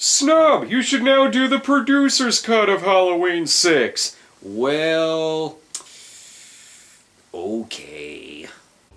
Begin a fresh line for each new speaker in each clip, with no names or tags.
Snob, you should now do the producer's cut of Halloween 6.
Well, okay.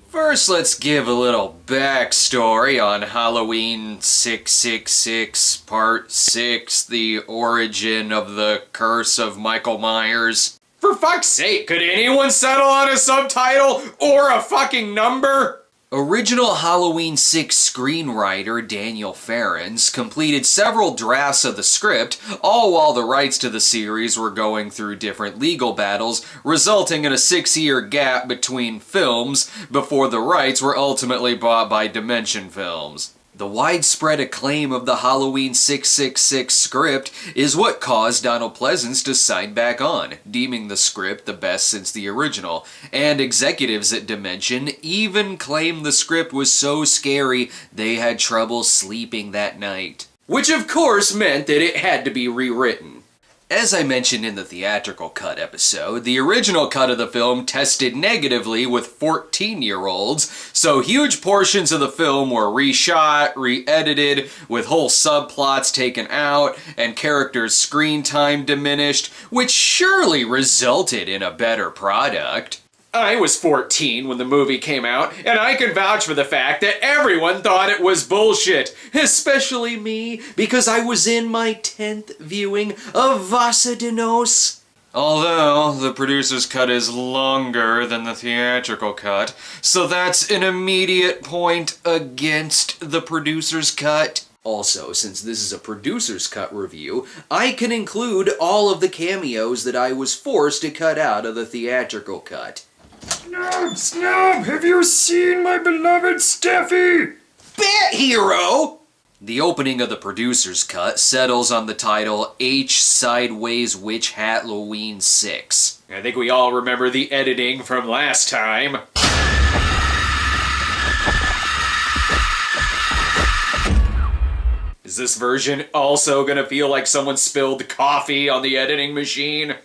First, let's give a little backstory on Halloween 666 Part 6, the origin of the curse of Michael Myers.
For fuck's sake, could anyone settle on a subtitle or a fucking number?
Original Halloween 6 screenwriter Daniel Farrens completed several drafts of the script, all while the rights to the series were going through different legal battles, resulting in a 6-year gap between films before the rights were ultimately bought by Dimension Films. The widespread acclaim of the Halloween 666 script is what caused Donald Pleasence to sign back on, deeming the script the best since the original, and executives at Dimension even claimed the script was so scary they had trouble sleeping that night. Which of course meant that it had to be rewritten. As I mentioned in the theatrical cut episode, the original cut of the film tested negatively with 14-year-olds, so huge portions of the film were reshot, re-edited, with whole subplots taken out, and characters' screen time diminished, which surely resulted in a better product.
I was 14 when the movie came out, and I can vouch for the fact that everyone thought it was bullshit.
Especially me, because I was in my 10th viewing of Vasa de Nos. Although, the producer's cut is longer than the theatrical cut, so that's an immediate point against the producer's cut. Also, since this is a producer's cut review, I can include all of the cameos that I was forced to cut out of the theatrical cut.
Snob, have you seen my beloved Steffi?
Bat Hero! The opening of the producer's cut settles on the title H Sideways Witch Halloween 6.
I think we all remember the editing from last time. Is this version also gonna feel like someone spilled coffee on the editing machine?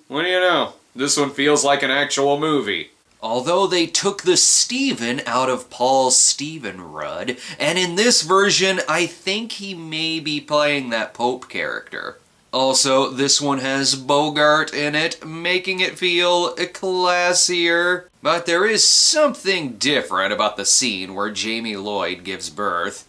What do you know? This one feels like an actual movie.
Although they took the Stephen out of Paul's Stephen Rudd, and in this version, I think he may be playing that Pope character. Also, this one has Bogart in it, making it feel classier. But there is something different about the scene where Jamie Lloyd gives birth.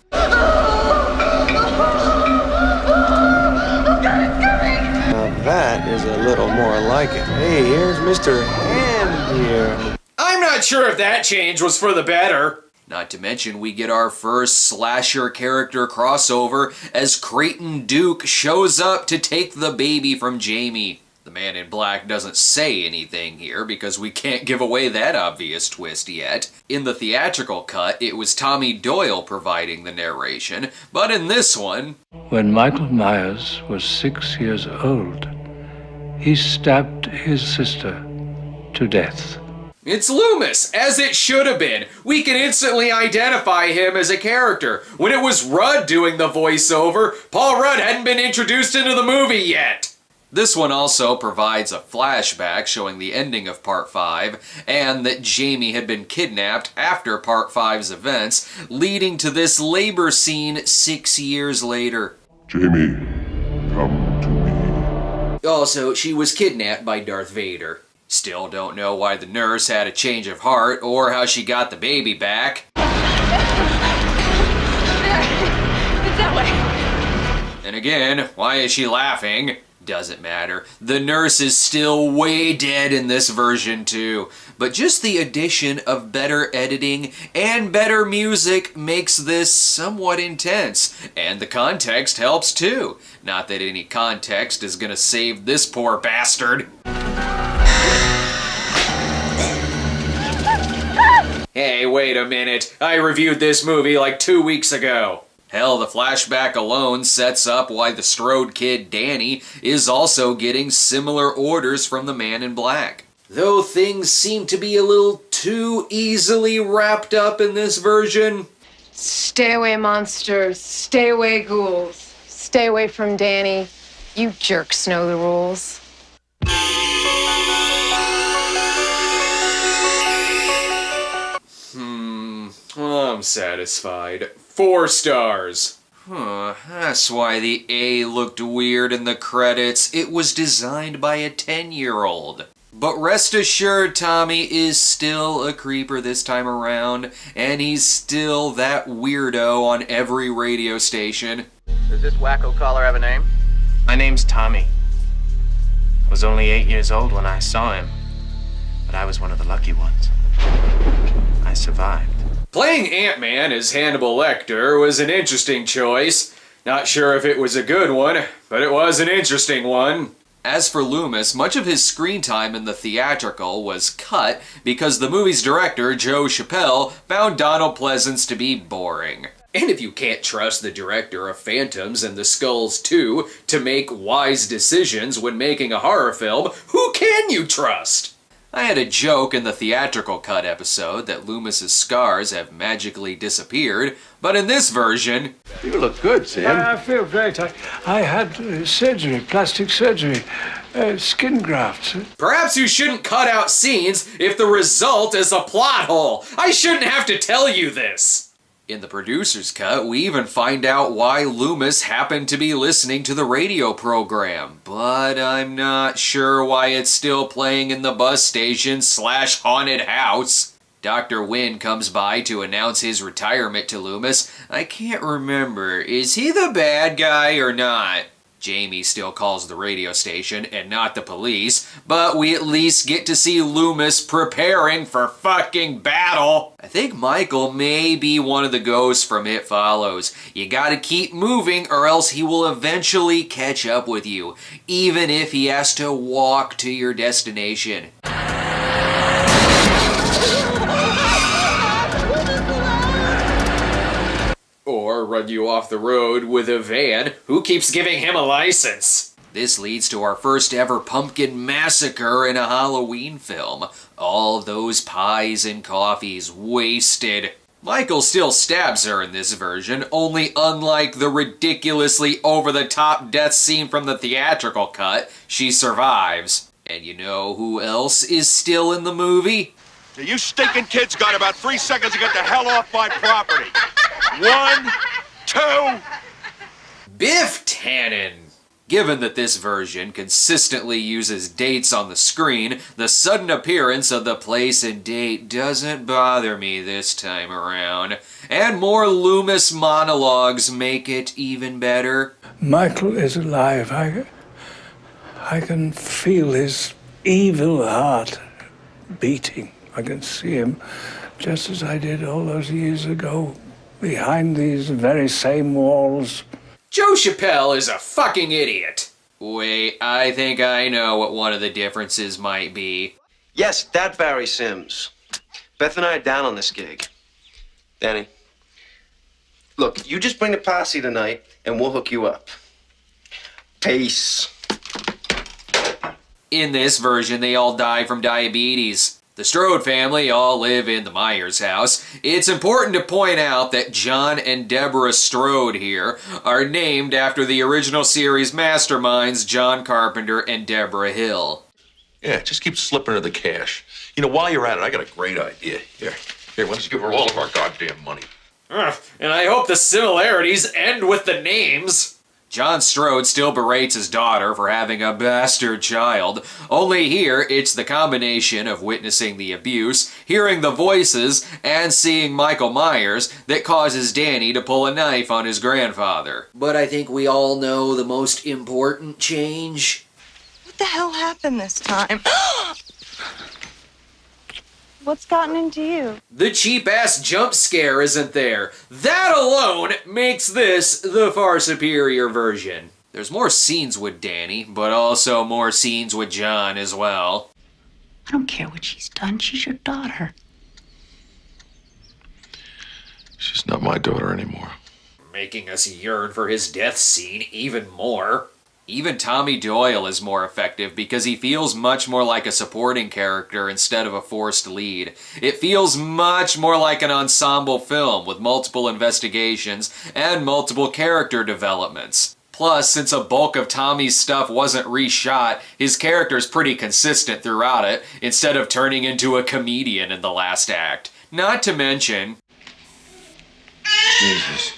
That is a little more like it. Hey, here's Mr. Hand here.
I'm not sure if that change was for the better.
Not to mention, we get our first slasher character crossover as Creighton Duke shows up to take the baby from Jamie. The man in black doesn't say anything here because we can't give away that obvious twist yet. In the theatrical cut, it was Tommy Doyle providing the narration, but in this one...
When Michael Myers was 6 years old, he stabbed his sister to death.
It's Loomis, as it should have been. We can instantly identify him as a character. When it was Rudd doing the voiceover, Paul Rudd hadn't been introduced into the movie yet.
This one also provides a flashback showing the ending of Part 5, and that Jamie had been kidnapped after Part 5's events, leading to this labor scene 6 years later.
Jamie, come to me.
Also, she was kidnapped by Darth Vader. Still don't know why the nurse had a change of heart, or how she got the baby back.
There. It's that way.
And again, why is she laughing? Doesn't matter. The nurse is still way dead in this version too. But just the addition of better editing and better music makes this somewhat intense. And the context helps too. Not that any context is gonna save this poor bastard.
Hey, wait a minute. I reviewed this movie like 2 weeks ago.
Hell, the flashback alone sets up why the Strode kid Danny is also getting similar orders from the man in black. Though things seem to be a little too easily wrapped up in this version.
Stay away, monsters. Stay away, ghouls. Stay away from Danny. You jerks know the rules.
satisfied. 4 stars.
That's why the A looked weird in the credits. It was designed by a 10-year-old. But rest assured, Tommy is still a creeper this time around, and he's still that weirdo on every radio station.
Does this wacko caller have a name?
My name's Tommy. I was only 8 years old when I saw him, but I was one of the lucky ones. I survived.
Playing Ant-Man as Hannibal Lecter was an interesting choice. Not sure if it was a good one, but it was an interesting one.
As for Loomis, much of his screen time in the theatrical was cut because the movie's director, Joe Chappelle, found Donald Pleasance to be boring.
And if you can't trust the director of Phantoms and the Skulls 2 to make wise decisions when making a horror film, who can you trust?
I had a joke in the theatrical cut episode that Loomis's scars have magically disappeared, but in this version...
You look good, Sam.
I feel great. I had surgery, plastic surgery, skin grafts.
Perhaps you shouldn't cut out scenes if the result is a plot hole. I shouldn't have to tell you this.
In the producer's cut, we even find out why Loomis happened to be listening to the radio program, but I'm not sure why it's still playing in the bus station / haunted house. Dr. Wynn comes by to announce his retirement to Loomis. I can't remember, is he the bad guy or not? Jamie still calls the radio station and not the police, but we at least get to see Loomis preparing for fucking battle. I think Michael may be one of the ghosts from It Follows. You gotta keep moving or else he will eventually catch up with you, even if he has to walk to your destination.
Or run you off the road with a van. Who keeps giving him a license?
This leads to our first ever pumpkin massacre in a Halloween film. All those pies and coffees wasted. Michael still stabs her in this version, only unlike the ridiculously over-the-top death scene from the theatrical cut, she survives. And you know who else is still in the movie?
You stinking kids got about 3 seconds to get the hell off my property. 1, 2...
Biff Tannen.
Given that this version consistently uses dates on the screen, the sudden appearance of the place and date doesn't bother me this time around. And more Loomis monologues make it even better.
Michael is alive. I can feel his evil heart beating. I can see him just as I did all those years ago, behind these very same walls.
Joe Chappelle is a fucking idiot.
Wait, I think I know what one of the differences might be.
Yes, that Barry Sims. Beth and I are down on this gig. Danny, look, you just bring the posse tonight, and we'll hook you up. Peace.
In this version, they all die from diabetes. The Strode family all live in the Myers house. It's important to point out that John and Deborah Strode here are named after the original series masterminds John Carpenter and Deborah Hill.
Yeah, just keep slipping her the cash. You know, while you're at it, I got a great idea. Here, why don't you give her all of our goddamn money?
And I hope the similarities end with the names.
John Strode still berates his daughter for having a bastard child, only here it's the combination of witnessing the abuse, hearing the voices, and seeing Michael Myers that causes Danny to pull a knife on his grandfather. But I think we all know the most important change.
What the hell happened this time? What's gotten into you?
The cheap-ass jump scare isn't there. That alone makes this the far superior version.
There's more scenes with Danny, but also more scenes with John as well.
I don't care what she's done. She's your daughter.
She's not my daughter anymore.
Making us yearn for his death scene even more.
Even Tommy Doyle is more effective because he feels much more like a supporting character instead of a forced lead. It feels much more like an ensemble film with multiple investigations and multiple character developments. Plus, since a bulk of Tommy's stuff wasn't reshot, his character's pretty consistent throughout it, instead of turning into a comedian in the last act. Not to mention...
Jesus.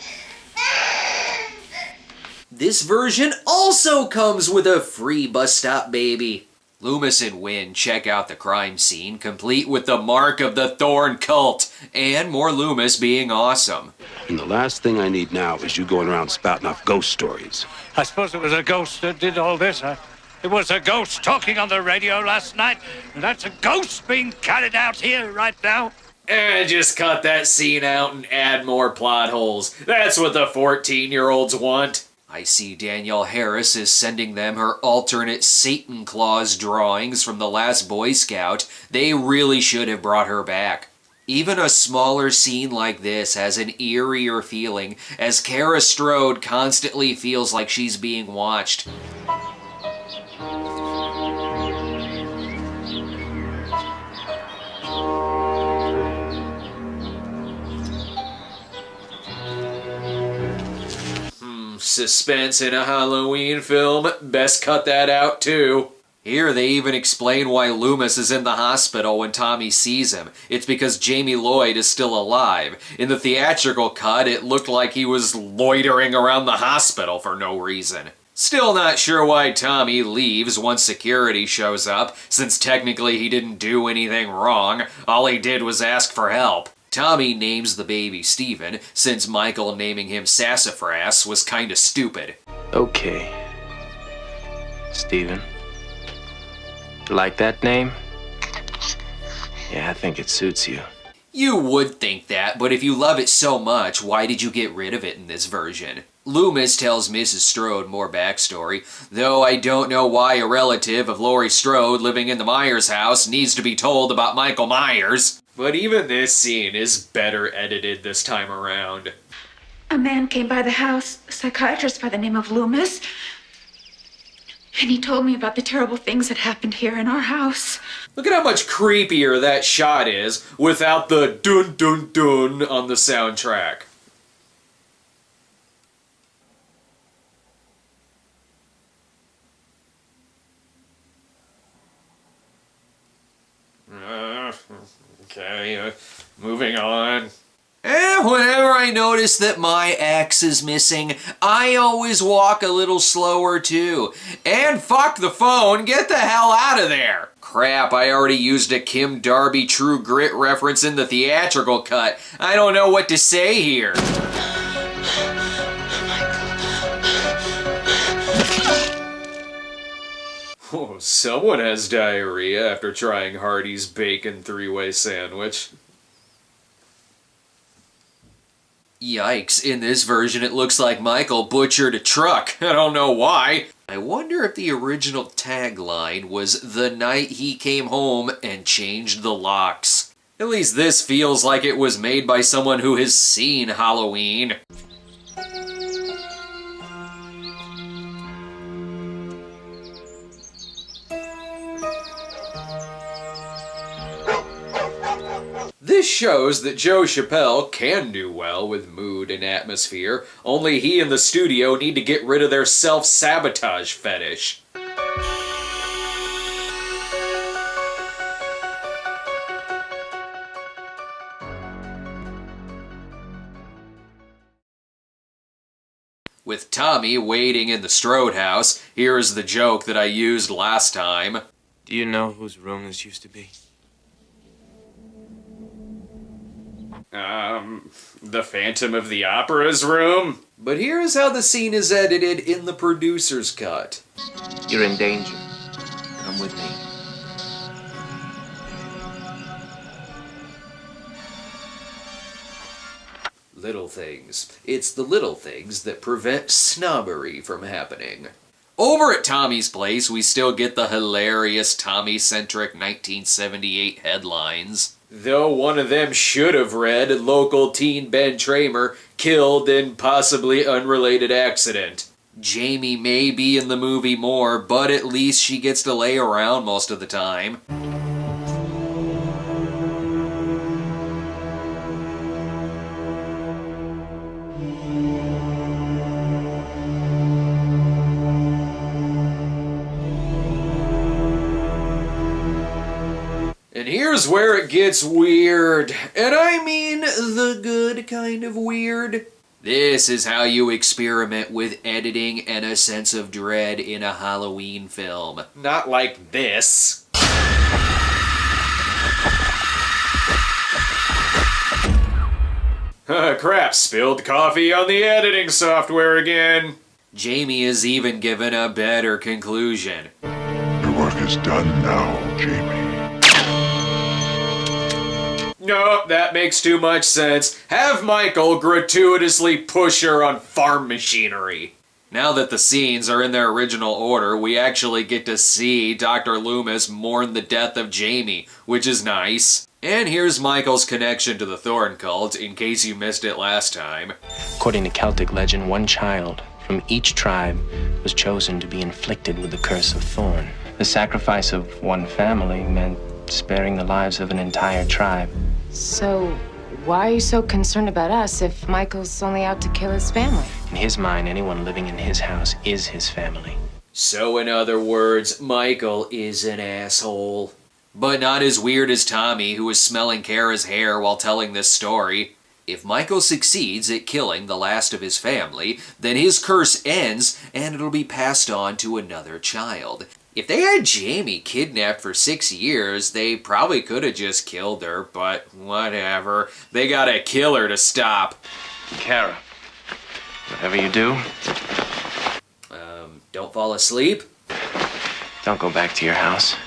This version also comes with a free bus stop baby. Loomis and Wynn check out the crime scene, complete with the mark of the Thorn cult, and more Loomis being awesome.
And the last thing I need now is you going around spouting off ghost stories.
I suppose it was a ghost that did all this, huh? It was a ghost talking on the radio last night, and that's a ghost being carried out here right now.
And just cut that scene out and add more plot holes. That's what the 14-year-olds want.
I see Danielle Harris is sending them her alternate Satan Claus drawings from the last Boy Scout. They really should have brought her back. Even a smaller scene like this has an eerier feeling, as Kara Strode constantly feels like she's being watched.
Suspense in a Halloween film, best cut that out too.
Here they even explain why Loomis is in the hospital when Tommy sees him. It's because Jamie Lloyd is still alive. In the theatrical cut, it looked like he was loitering around the hospital for no reason. Still not sure why Tommy leaves once security shows up, since technically he didn't do anything wrong. All he did was ask for help. Tommy names the baby Steven, since Michael naming him Sassafras was kinda stupid.
Okay. Steven. Like that name? Yeah, I think it suits you.
You would think that, but if you love it so much, why did you get rid of it in this version? Loomis tells Mrs. Strode more backstory, though I don't know why a relative of Laurie Strode living in the Myers house needs to be told about Michael Myers.
But even this scene is better edited this time around.
A man came by the house, a psychiatrist by the name of Loomis, and he told me about the terrible things that happened here in our house.
Look at how much creepier that shot is without the dun dun dun on the soundtrack. Okay, moving on.
Whenever I notice that my axe is missing, I always walk a little slower too. And fuck the phone, get the hell out of there! Crap, I already used a Kim Darby True Grit reference in the theatrical cut. I don't know what to say here.
Oh, someone has diarrhea after trying Hardee's bacon three-way sandwich.
Yikes, in this version it looks like Michael butchered a truck. I don't know why. I wonder if the original tagline was "The night he came home and changed the locks." At least this feels like it was made by someone who has seen Halloween.
This shows that Joe Chappelle can do well with mood and atmosphere, only he and the studio need to get rid of their self-sabotage fetish.
With Tommy waiting in the Strode house, here's the joke that I used last time.
Do you know whose room this used to be?
The Phantom of the Opera's room?
But here's how the scene is edited in the producer's cut.
You're in danger. Come with me.
Little things. It's the little things that prevent snobbery from happening. Over at Tommy's place, we still get the hilarious Tommy-centric 1978 headlines.
Though one of them should have read local teen Ben Tramer killed in possibly unrelated accident.
Jamie may be in the movie more, but at least she gets to lay around most of the time.
And here's where it gets weird. And I mean the good kind of weird.
This is how you experiment with editing and a sense of dread in a Halloween film.
Not like this. Crap, spilled coffee on the editing software again.
Jamie is even given a better conclusion.
Your work is done now, Jamie.
No, that makes too much sense. Have Michael gratuitously push her on farm machinery.
Now that the scenes are in their original order, we actually get to see Dr. Loomis mourn the death of Jamie, which is nice. And here's Michael's connection to the Thorn cult, in case you missed it last time.
According to Celtic legend, one child from each tribe was chosen to be inflicted with the curse of Thorn. The sacrifice of one family meant sparing the lives of an entire tribe.
So, why are you so concerned about us if Michael's only out to kill his family?
In his mind, anyone living in his house is his family.
So in other words, Michael is an asshole. But not as weird as Tommy, who was smelling Kara's hair while telling this story. If Michael succeeds at killing the last of his family, then his curse ends and it'll be passed on to another child. If they had Jamie kidnapped for 6 years, they probably could have just killed her, but whatever. They gotta kill her to stop.
Kara, whatever you do,
Don't fall asleep?
don't go back to your house.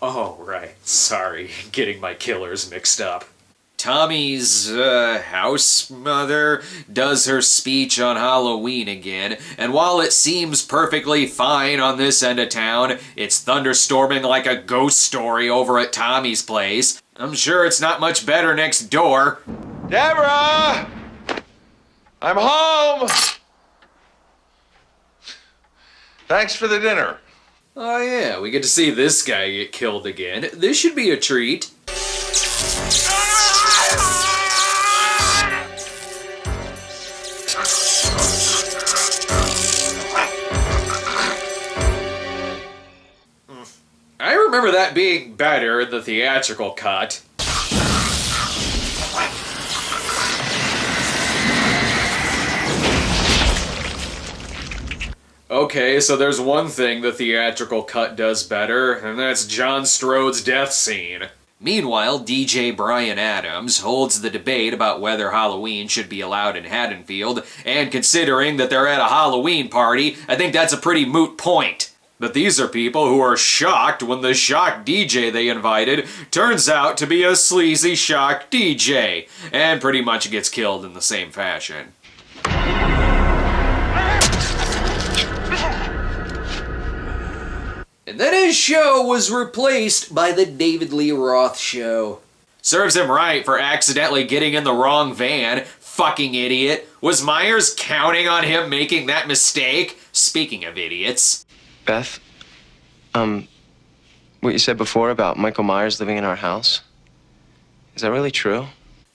Oh, right. Sorry, getting my killers mixed up.
Tommy's, house mother does her speech on Halloween again, and while it seems perfectly fine on this end of town, it's thunderstorming like a ghost story over at Tommy's place. I'm sure it's not much better next door.
Deborah! I'm home! Thanks for the dinner.
Oh yeah, we get to see this guy get killed again. This should be a treat. I remember that being better in the theatrical cut. Okay, so there's one thing the theatrical cut does better, and that's John Strode's death scene.
Meanwhile, DJ Brian Adams holds the debate about whether Halloween should be allowed in Haddonfield, and considering that they're at a Halloween party, I think that's a pretty moot point. But these are people who are shocked when the shock DJ they invited turns out to be a sleazy shock DJ, and pretty much gets killed in the same fashion. And then his show was replaced by the David Lee Roth Show. Serves him right for accidentally getting in the wrong van, fucking idiot. Was Myers counting on him making that mistake? Speaking of idiots.
Beth, what you said before about Michael Myers living in our house, is that really true?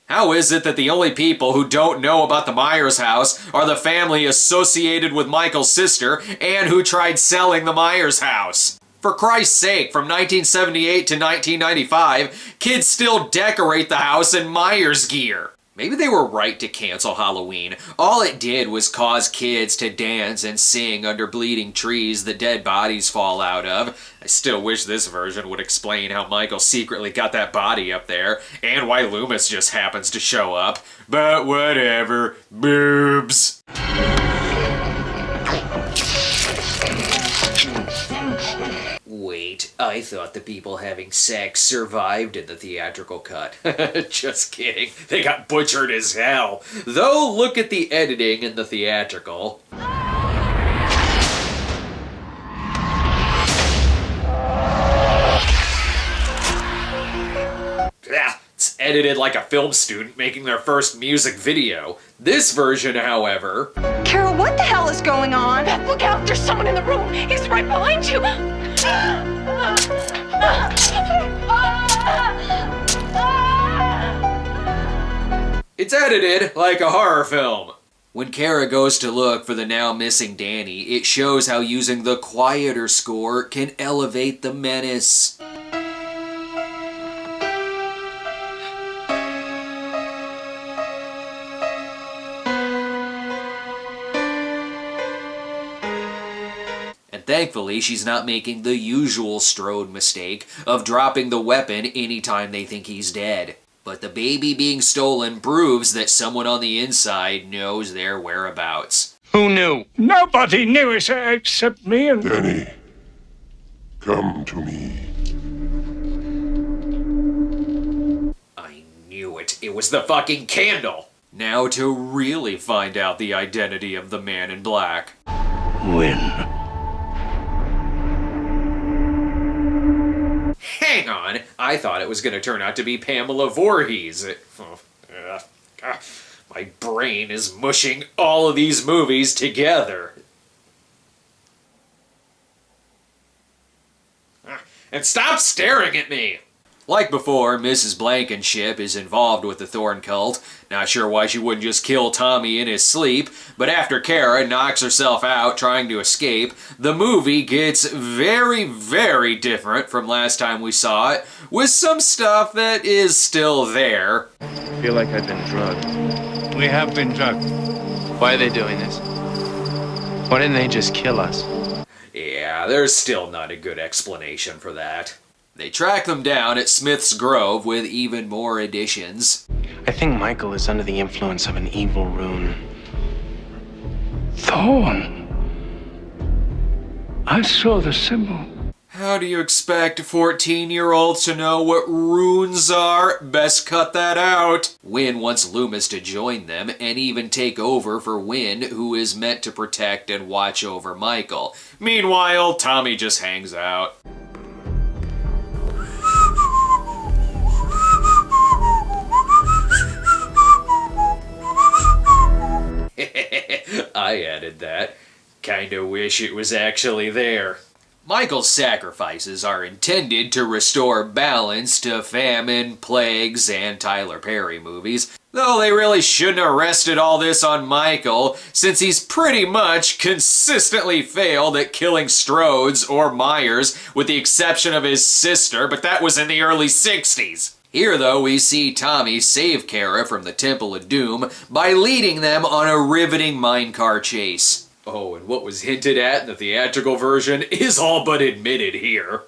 How is it that the only people who don't know about the Myers house are the family associated with Michael's sister and who tried selling the Myers house? For Christ's sake, from 1978 to 1995, kids still decorate the house in Myers gear. Maybe they were right to cancel Halloween. All it did was cause kids to dance and sing under bleeding trees that dead bodies fall out of. I still wish this version would explain how Michael secretly got that body up there, and why Loomis just happens to show up. But whatever. Boobs. Wait, I thought the people having sex survived in the theatrical cut. Just kidding. They got butchered as hell. Though, look at the editing in the theatrical. It's edited like a film student making their first music video. This version, however...
Carol, what the hell is going on?
Beth, look out! There's someone in the room! He's right behind you!
It's edited like a horror film.
When Kara goes to look for the now missing Danny, it shows how using the quieter score can elevate the menace. Thankfully, she's not making the usual Strode mistake of dropping the weapon anytime they think he's dead. But the baby being stolen proves that someone on the inside knows their whereabouts.
Who knew?
Nobody knew it except me and...
Danny, come to me.
I knew it. It was the fucking candle.
Now to really find out the identity of the man in black.
Win.
Hang on. I thought it was going to turn out to be Pamela Voorhees. My brain is mushing all of these movies together. And stop staring at me!
Like before, Mrs. Blankenship is involved with the Thorn cult. Not sure why she wouldn't just kill Tommy in his sleep, but after Kara knocks herself out trying to escape, the movie gets very, very different from last time we saw it, with some stuff that is still there.
I feel like I've been drugged.
We have been drugged.
Why are they doing this? Why didn't they just kill us?
Yeah, there's still not a good explanation for that.
They track them down at Smith's Grove with even more additions.
I think Michael is under the influence of an evil rune.
Thorn. I saw the symbol.
How do you expect 14-year-olds to know what runes are? Best cut that out. Wynn wants Loomis to join them and even take over for Wynn, who is meant to protect and watch over Michael.
Meanwhile, Tommy just hangs out. I added that. Kinda wish it was actually there.
Michael's sacrifices are intended to restore balance to famine, plagues, and Tyler Perry movies, though they really shouldn't have rested all this on Michael, since he's pretty much consistently failed at killing Strodes or Myers, with the exception of his sister, but that was in the early 60s. Here, though, we see Tommy save Kara from the Temple of Doom by leading them on a riveting minecart chase.
Oh, and what was hinted at in the theatrical version is all but admitted here.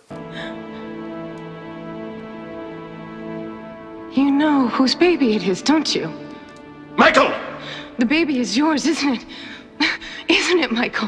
You know whose baby it is, don't you?
Michael!
The baby is yours, isn't it? Isn't it, Michael?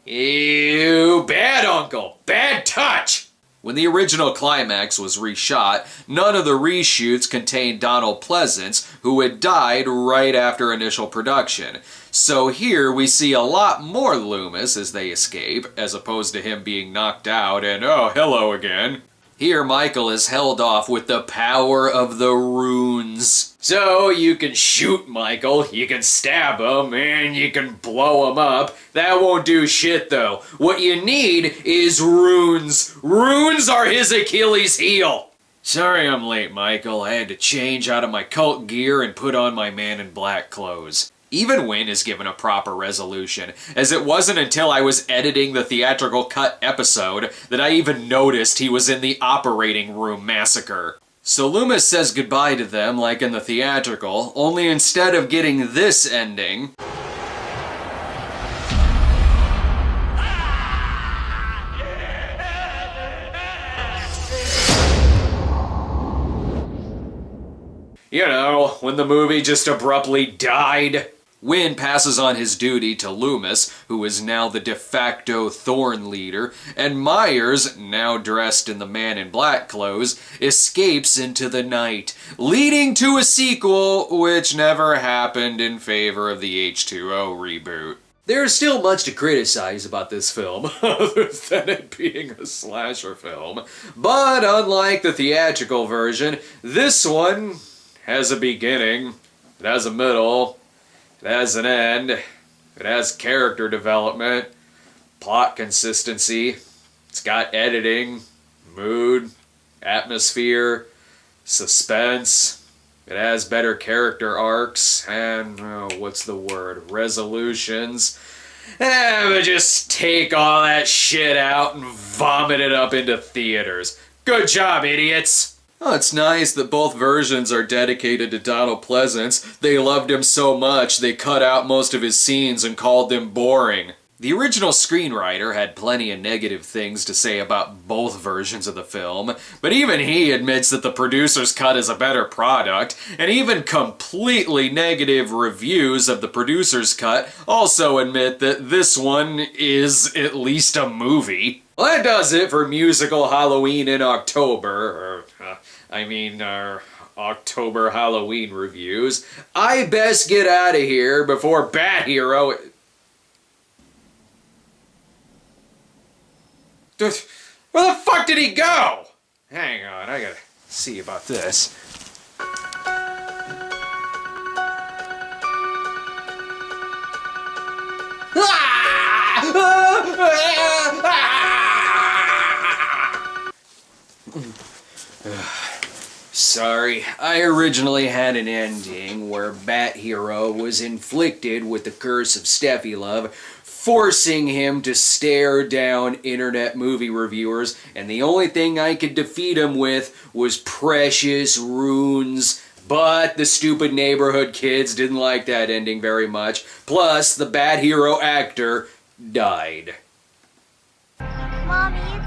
Ew, bad uncle. Bad touch.
When the original climax was reshot, none of the reshoots contained Donald Pleasance, who had died right after initial production. So here we see a lot more Loomis as they escape, as opposed to him being knocked out and, oh, hello again. Here Michael is held off with the power of the runes.
So you can shoot Michael, you can stab him, and you can blow him up. That won't do shit though. What you need is runes. Runes are his Achilles heel.
Sorry I'm late, Michael. I had to change out of my cult gear and put on my Man in Black clothes. Even Wynn is given a proper resolution, as it wasn't until I was editing the theatrical cut episode that I even noticed he was in the operating room massacre. So Loomis says goodbye to them like in the theatrical, only instead of getting this ending...
You know, when the movie just abruptly died.
Wynn passes on his duty to Loomis, who is now the de facto Thorn leader, and Myers, now dressed in the Man in Black clothes, escapes into the night, leading to a sequel which never happened in favor of the H2O reboot. There's still much to criticize about this film, other than it being a slasher film, but unlike the theatrical version, this one has a beginning, it has a middle, it has an end, it has character development, plot consistency, it's got editing, mood, atmosphere, suspense, it has better character arcs, and, what's the word, resolutions. But just take all that shit out and vomit it up into theaters. Good job, idiots! Oh, it's nice that both versions are dedicated to Donald Pleasance. They loved him so much they cut out most of his scenes and called them boring. The original screenwriter had plenty of negative things to say about both versions of the film, but even he admits that the producer's cut is a better product, and even completely negative reviews of the producer's cut also admit that this one is at least a movie. Well, that does it for Musical Halloween in October, our October Halloween reviews. I best get out of here before Bat Hero... Where the fuck did he go? Hang on, I gotta see about this. Sorry, I originally had an ending where Bat Hero was inflicted with the curse of Steffi Love, forcing him to stare down internet movie reviewers, and the only thing I could defeat him with was precious runes. But the stupid neighborhood kids didn't like that ending very much. Plus, the Bat Hero actor died.
Mommy,